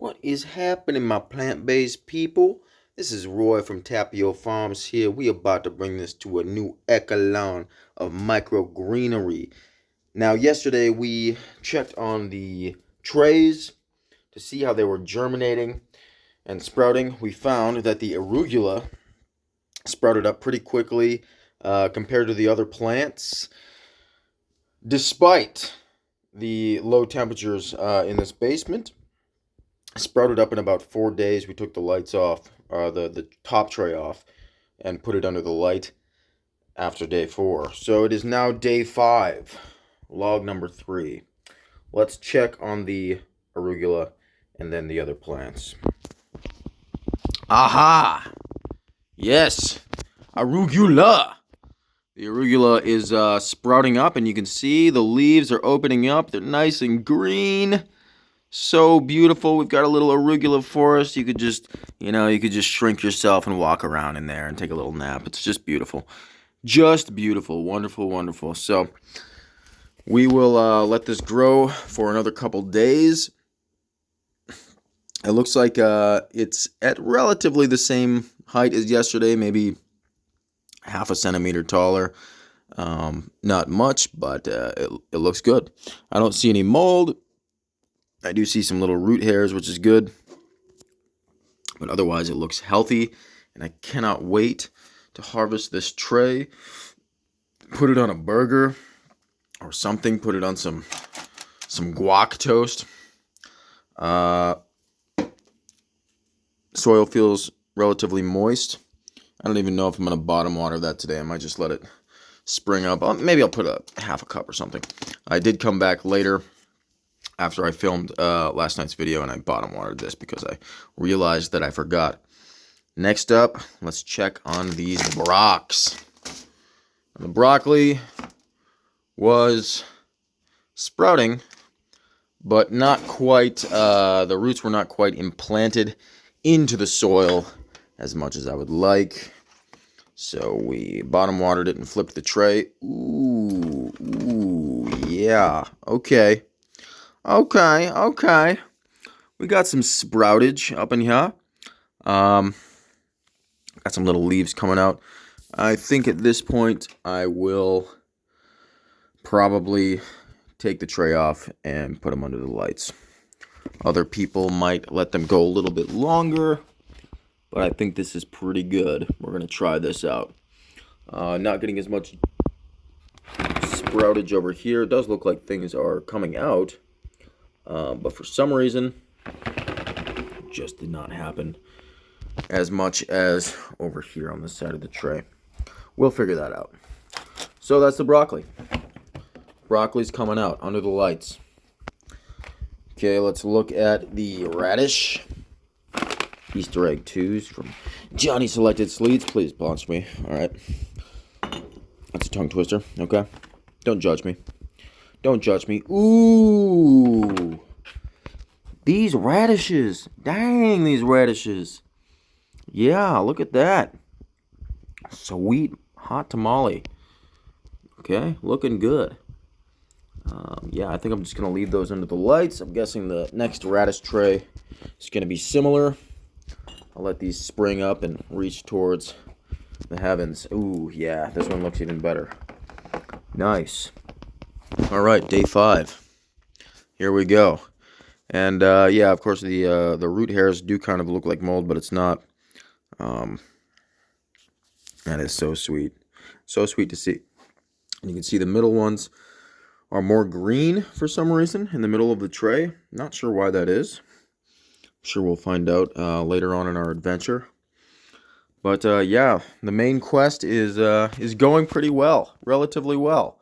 What is happening, my plant-based people? This is Roy from Tapio Farms here. We about to bring this to a new echelon of microgreenery. Now, yesterday we checked on the trays to see how they were germinating and sprouting. We found that the arugula sprouted up pretty quickly compared to the other plants, despite the low temperatures in this basement. Sprouted up in about 4 days. We took the lights off, the top tray off, and put it under the light after day 4. So it is now day 5, log number 3. Let's check on the arugula and then the other plants. Aha! Yes, arugula. The arugula is sprouting up, and you can see the leaves are opening up. They're nice and green. So beautiful. We've got a little arugula forest. You could just shrink yourself and walk around in there and take a little nap. It's just beautiful. Just beautiful. Wonderful, wonderful. So we will let this grow for another couple days. It looks like it's at relatively the same height as yesterday, maybe half a centimeter taller. Not much, but it looks good. I don't see any mold. I do see some little root hairs, which is good. But otherwise, it looks healthy. And I cannot wait to harvest this tray. Put it on a burger or something. Put it on some guac toast. Soil feels relatively moist. I don't even know if I'm going to bottom water that today. I might just let it spring up. Maybe I'll put a half a cup or something. I did come back later after I filmed last night's video, and I bottom watered this because I realized that I forgot. Next up, let's check on these brocks. The broccoli was sprouting, but not quite, the roots were not quite implanted into the soil as much as I would like. So we bottom watered it and flipped the tray. Ooh, yeah, okay. Okay. We got some sproutage up in here. Got some little leaves coming out. I think at this point I will probably take the tray off and put them under the lights. Other people might let them go a little bit longer, but I think this is pretty good. We're going to try this out. Not getting as much sproutage over here. It does look like things are coming out. But for some reason, it just did not happen as much as over here on this side of the tray. We'll figure that out. So that's the broccoli. Broccoli's coming out under the lights. Okay, let's look at the radish. Easter egg 2s from Johnny Selected Sleets. Please sponsor me. All right. That's a tongue twister. Okay. Don't judge me. Don't judge me. Ooh. These radishes. Dang, these radishes. Yeah, look at that. Sweet hot tamale. Okay, looking good. Yeah, I think I'm just going to leave those under the lights. I'm guessing the next radish tray is going to be similar. I'll let these spring up and reach towards the heavens. Ooh, yeah, this one looks even better. Nice. All right, day 5. Here we go. And yeah, of course, the root hairs do kind of look like mold, but it's not. That is so sweet. So sweet to see. And you can see the middle ones are more green for some reason in the middle of the tray. Not sure why that is. I'm sure we'll find out later on in our adventure. But yeah, the main quest is going pretty well, relatively well.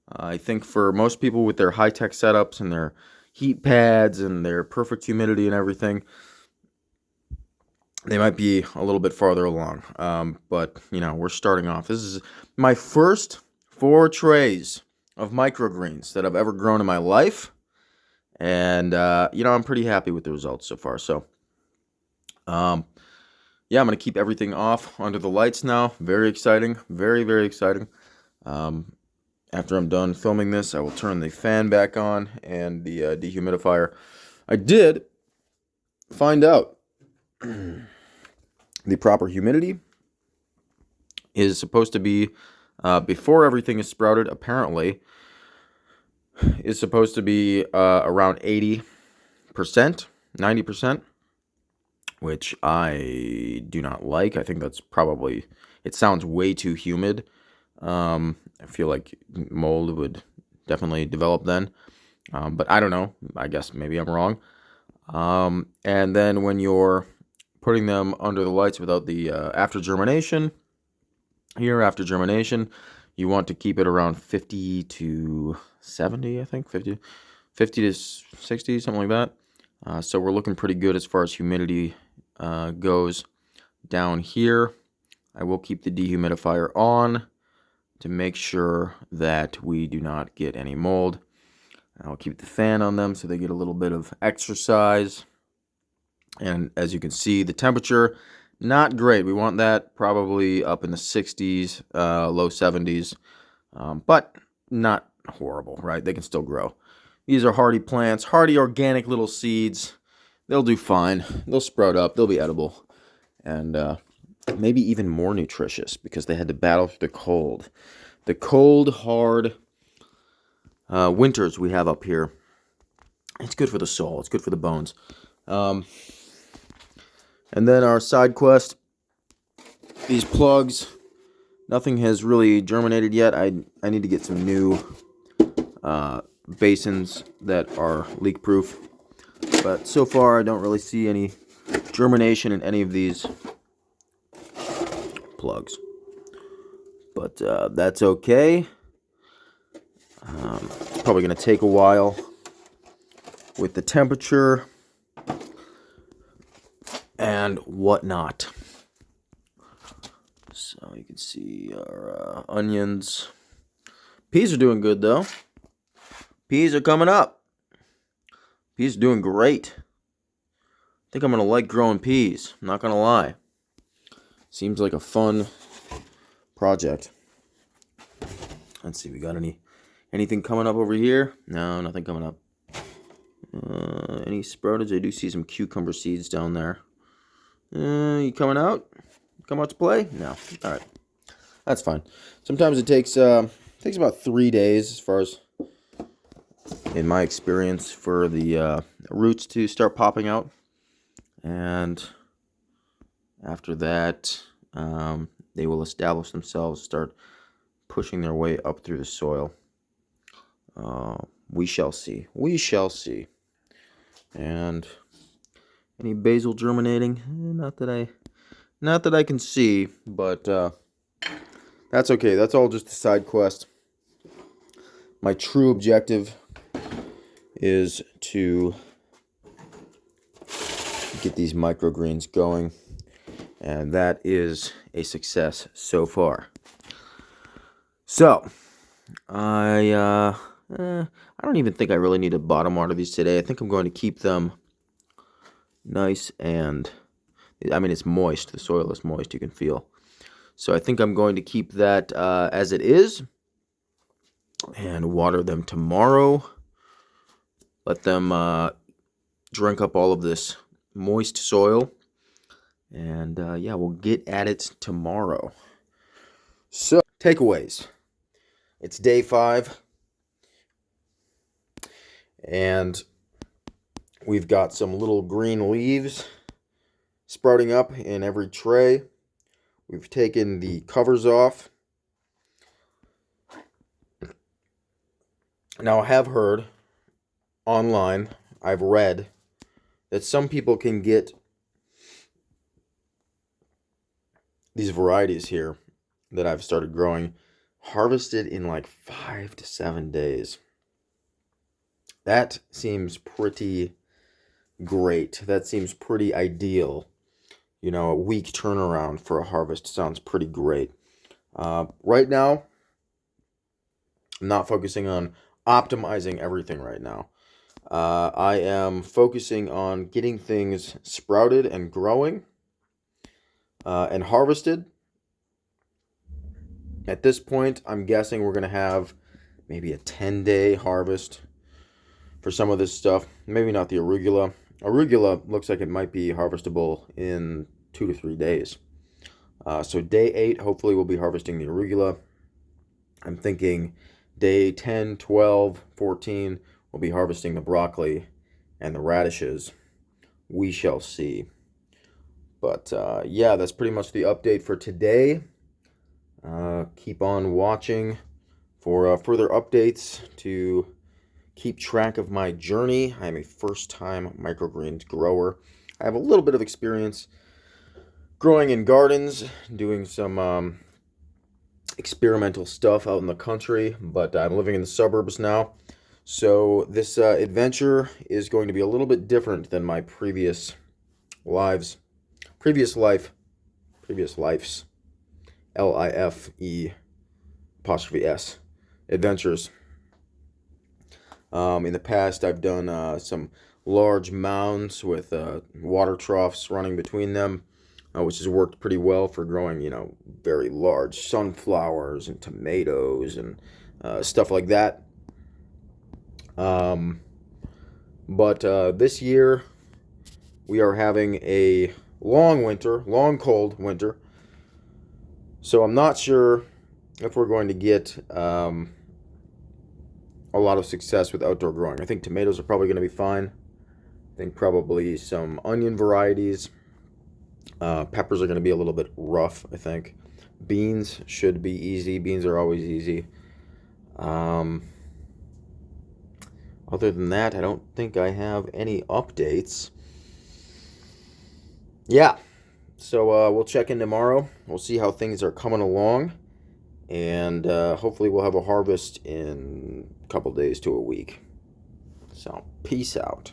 I think for most people with their high-tech setups and their heat pads and their perfect humidity and everything, they might be a little bit farther along. But, we're starting off. This is my first 4 trays of microgreens that I've ever grown in my life. And, I'm pretty happy with the results so far. So, yeah, I'm going to keep everything off under the lights now. Very exciting. Very, very exciting. After I'm done filming this, I will turn the fan back on and the dehumidifier. I did find out. The proper humidity is supposed to be, before everything is sprouted, apparently, is supposed to be around 80%, 90%, which I do not like. I think that's probably, it sounds way too humid. I feel like mold would definitely develop then. But I don't know. I guess maybe I'm wrong. And then when you're putting them under the lights without the after germination, you want to keep it around 50 to 70, I think. 50 to 60, something like that. So we're looking pretty good as far as humidity goes. Down here, I will keep the dehumidifier on to make sure that we do not get any mold. I'll keep the fan on them so they get a little bit of exercise. And as you can see, the temperature, not great. We want that probably up in the 60s, low 70s, but not horrible, right? They can still grow. These are hardy plants, hardy organic little seeds. They'll do fine. They'll sprout up. They'll be edible. And maybe even more nutritious because they had to battle through the cold. The cold, hard winters we have up here. It's good for the soul. It's good for the bones. And then our side quest, these plugs, nothing has really germinated yet. I need to get some new basins that are leak proof. But so far I don't really see any germination in any of these plugs. But that's okay. It's probably going to take a while with the temperature and whatnot. So you can see our onions. Peas are doing good though. Peas are coming up. Peas are doing great. I think I'm going to like growing peas. I'm not going to lie. Seems like a fun project. Let's see, we got anything coming up over here? No, nothing coming up. Any sproutage? I do see some cucumber seeds down there. You coming out? Come out to play? No. All right. That's fine. Sometimes it takes about 3 days, as far as in my experience, for the roots to start popping out. And after that, they will establish themselves, start pushing their way up through the soil. We shall see. We shall see. And any basil germinating? Not that I can see, but that's okay. That's all just a side quest. My true objective is to get these microgreens going, and that is a success so far. So, I don't even think I really need to bottom water these today. I think I'm going to keep them nice and, I mean, it's moist. The soil is moist, you can feel. So I think I'm going to keep that as it is and water them tomorrow. Let them drink up all of this moist soil. And yeah, we'll get at it tomorrow. So, takeaways. It's day 5. And we've got some little green leaves sprouting up in every tray. We've taken the covers off. Now, I have heard online, I've read, that some people can get these varieties here that I've started growing harvested in like 5 to 7 days. That seems pretty great. That seems pretty ideal. You know, a week turnaround for a harvest sounds pretty great. Right now, I'm not focusing on optimizing everything right now. I am focusing on getting things sprouted and growing and harvested. At this point, I'm guessing we're going to have maybe a 10-day harvest for some of this stuff. Maybe not the arugula. arugula looks like it might be harvestable in 2 to 3 days. So day 8, hopefully we'll be harvesting the arugula. I'm thinking day 10, 12, 14, we'll be harvesting the broccoli and the radishes. We shall see. But yeah, that's pretty much the update for today. Keep on watching for further updates to keep track of my journey. I am a first-time microgreens grower. I have a little bit of experience growing in gardens, doing some experimental stuff out in the country, but I'm living in the suburbs now. So this adventure is going to be a little bit different than my previous lives. Previous lives. LIFE''S. Adventures. In the past, I've done some large mounds with water troughs running between them, which has worked pretty well for growing, very large sunflowers and tomatoes and stuff like that. But this year, we are having a long cold winter. So I'm not sure if we're going to get a lot of success with outdoor growing. I think tomatoes are probably going to be fine. I think probably some onion varieties. Peppers are going to be a little bit rough, I think. Beans should be easy. Beans are always easy. Other than that, I don't think I have any updates. Yeah, so we'll check in tomorrow. We'll see how things are coming along. And hopefully we'll have a harvest in a couple days to a week. So, peace out.